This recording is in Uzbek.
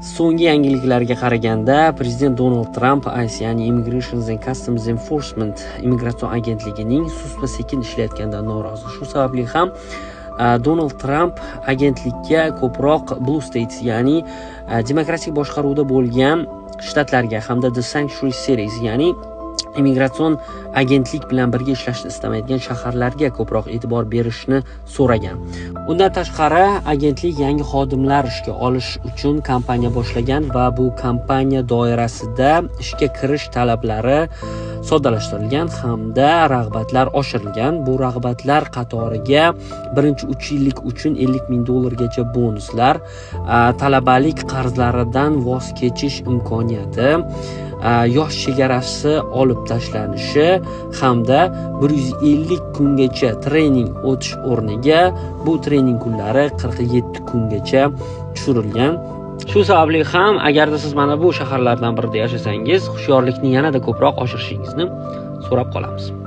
So'nggi yangiliklarga qaraganda, prezident Donald Trump ICE, ya'ni Immigration and Customs Enforcement immigratsiya agentligining sust va sekin ishlayotganidan norozi. Shu sababli ham Donald Trump agentlikka ko'proq Blue States, ya'ni demokratik boshqaruvda bo'lgan shtatlarga hamda The Sanctuary Cities, ya'ni immigratsion agentlik bilan birga ishlashni istamaydigan shaharlarga ko'proq e'tibor berishni so'ragan. Undan tashqari, agentlik yangi xodimlar ishga olish uchun kampaniya boshlagan va bu kampaniya doirasida ishga kirish talablari soddalashtirilgan hamda rag'batlar oshirilgan. Bu rag'batlar qatoriga birinchi 3 yillik uchun $50,000 bonuslar, talabalik qarzlaridan voz kechish imkoniyati, yosh chegarasi olib tashlanishi hamda 150 kungacha trening o'tish o'rniga bu trening kunlari 47 kungacha tushirilgan. Shu sababli ham agarda siz mana bu shaharlardan birida yashasangiz, hushyorlikni yanada ko'proq oshirishingizni so'rab qolamiz.